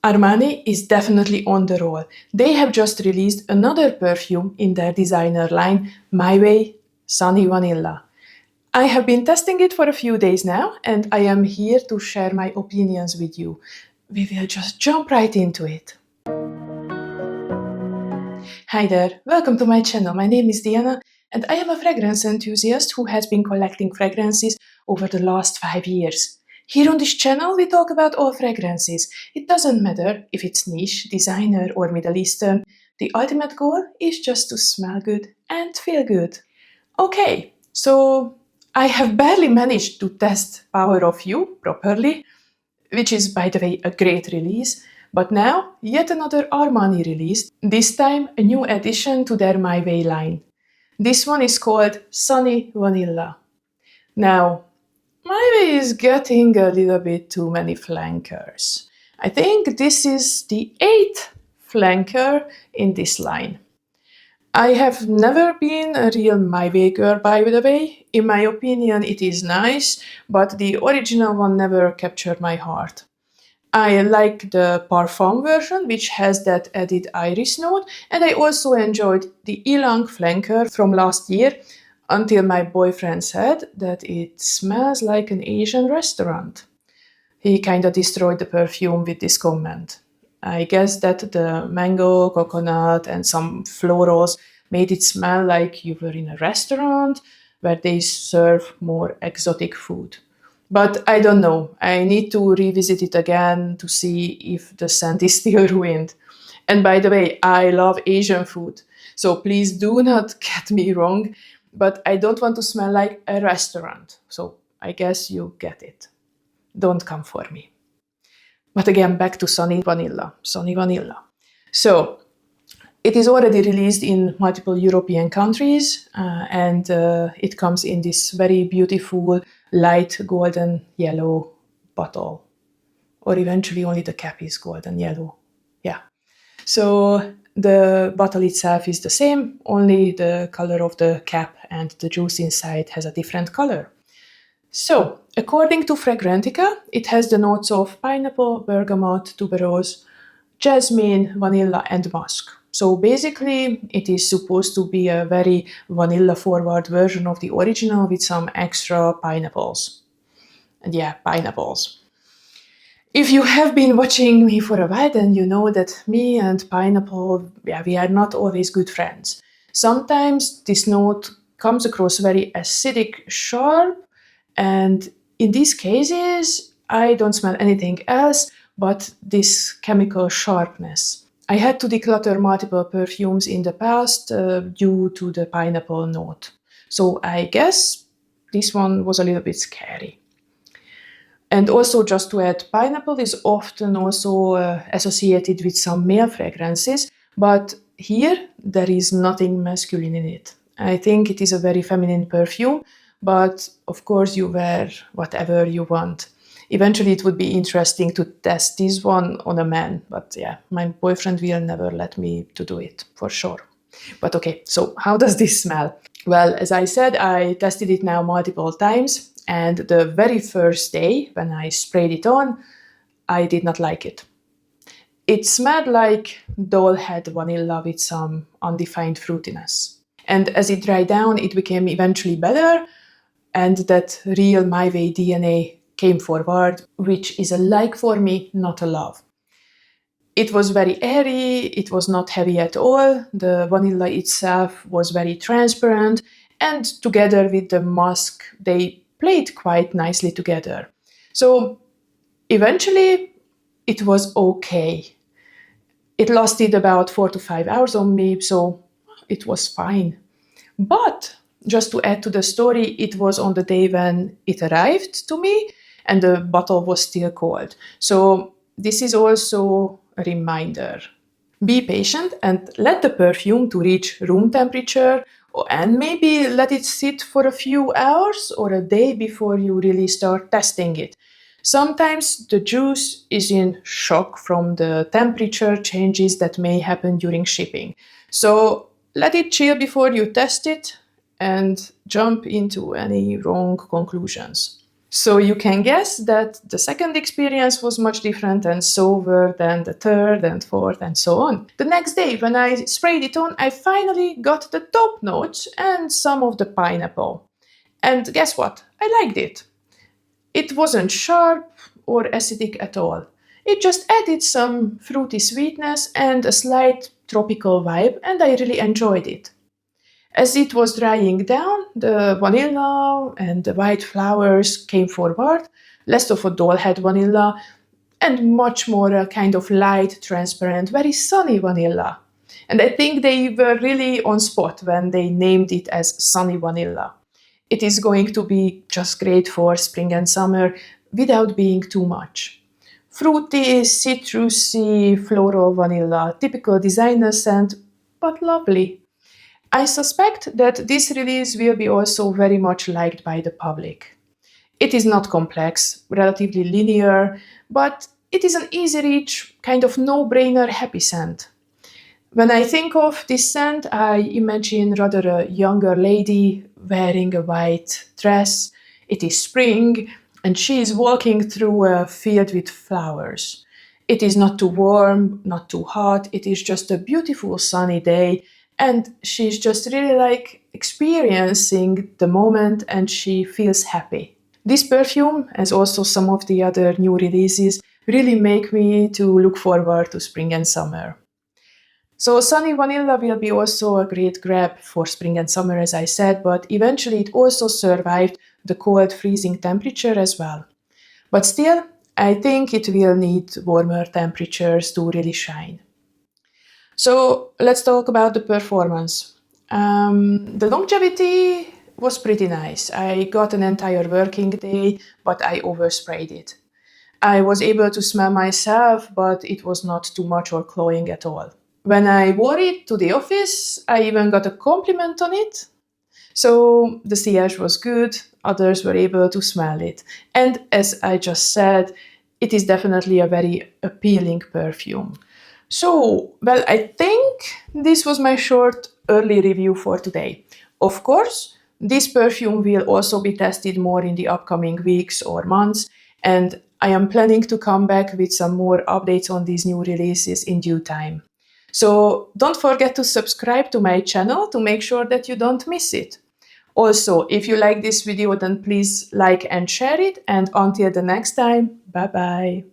Armani is definitely on the roll. They have just released another perfume in their designer line, My Way Sunny Vanilla. I have been testing it for a few days now, and I am here to share my opinions with you. We will just jump right into it. Hi there, welcome to my channel. My name is Diana, and I am a fragrance enthusiast who has been collecting fragrances over the last 5 years. Here on this channel, we talk about all fragrances. It doesn't matter if it's niche, designer, or Middle Eastern. The ultimate goal is just to smell good and feel good. Okay, so I have barely managed to test Power of You properly, which is, by the way, a great release. But now, yet another Armani release, this time a new addition to their My Way line. This one is called Sunny Vanilla. Now, My Way is getting a little bit too many flankers. I think this is the 8th flanker in this line. I have never been a real My Way girl, by the way. In my opinion, it is nice, but the original one never captured my heart. I like the Perfume version, which has that added iris note, and I also enjoyed the Ylang flanker from last year, until my boyfriend said that it smells like an Asian restaurant. He kinda destroyed the perfume with this comment. I guess that the mango, coconut, and some florals made it smell like you were in a restaurant where they serve more exotic food. But I don't know. I need to revisit it again to see if the scent is still ruined. And by the way, I love Asian food, so please do not get me wrong, but I don't want to smell like a restaurant. So I guess you get it. Don't come for me. But again, back to Sunny Vanilla. Sunny Vanilla. So, it is already released in multiple European countries, and it comes in this very beautiful light golden yellow bottle. Or eventually only the cap is golden yellow. Yeah. So the bottle itself is the same, only the color of the cap and the juice inside has a different color. So, according to Fragrantica, it has the notes of pineapple, bergamot, tuberose, jasmine, vanilla, and musk. So basically, it is supposed to be a very vanilla-forward version of the original with some extra pineapples. And yeah, pineapples. If you have been watching me for a while, then you know that me and pineapple, we are not always good friends. Sometimes this note comes across very acidic, sharp, and in these cases, I don't smell anything else but this chemical sharpness. I had to declutter multiple perfumes in the past due to the pineapple note. So I guess this one was a little bit scary. And also, just to add, pineapple is often also associated with some male fragrances, but here there is nothing masculine in it. I think it is a very feminine perfume, but of course you wear whatever you want. Eventually it would be interesting to test this one on a man, but yeah, my boyfriend will never let me to do it, for sure. But okay, so how does this smell? Well, as I said, I tested it now multiple times, and the very first day when I sprayed it on, I did not like it. It smelled like doll head vanilla with some undefined fruitiness. And as it dried down, it became eventually better, and that real My Way DNA came forward, which is a like for me, not a love. It was very airy, it was not heavy at all, the vanilla itself was very transparent, and together with the musk, they played quite nicely together. So eventually, it was okay. It lasted about 4 to 5 hours on me, so it was fine. But just to add to the story, it was on the day when it arrived to me, and the bottle was still cold. So this is also a reminder. Be patient and let the perfume to reach room temperature, and maybe let it sit for a few hours or a day before you really start testing it. Sometimes the juice is in shock from the temperature changes that may happen during shipping. So let it chill before you test it and jump into any wrong conclusions. So you can guess that the second experience was much different and sober than the third and fourth and so on. The next day, when I sprayed it on, I finally got the top notes and some of the pineapple. And guess what? I liked it. It wasn't sharp or acidic at all. It just added some fruity sweetness and a slight tropical vibe, and I really enjoyed it. As it was drying down, the vanilla and the white flowers came forward, less of a doll-head vanilla, and much more a kind of light, transparent, very sunny vanilla. And I think they were really on spot when they named it as Sunny Vanilla. It is going to be just great for spring and summer without being too much. Fruity, citrusy, floral vanilla, typical designer scent, but lovely. I suspect that this release will be also very much liked by the public. It is not complex, relatively linear, but it is an easy reach, kind of no-brainer happy scent. When I think of this scent, I imagine rather a younger lady wearing a white dress. It is spring, and she is walking through a field with flowers. It is not too warm, not too hot, it is just a beautiful sunny day, and she's just really like experiencing the moment and she feels happy. This perfume, as also some of the other new releases, really make me to look forward to spring and summer. So Sunny Vanilla will be also a great grab for spring and summer, as I said, but eventually it also survived the cold freezing temperature as well. But still, I think it will need warmer temperatures to really shine. So let's talk about the performance. The longevity was pretty nice. I got an entire working day, but I oversprayed it. I was able to smell myself, but it was not too much or cloying at all. When I wore it to the office, I even got a compliment on it. So the sillage was good, others were able to smell it. And as I just said, it is definitely a very appealing perfume. So, well, I think this was my short early review for today. Of course, this perfume will also be tested more in the upcoming weeks or months, and I am planning to come back with some more updates on these new releases in due time. So don't forget to subscribe to my channel to make sure that you don't miss it. Also, if you like this video, then please like and share it, and until the next time, bye bye.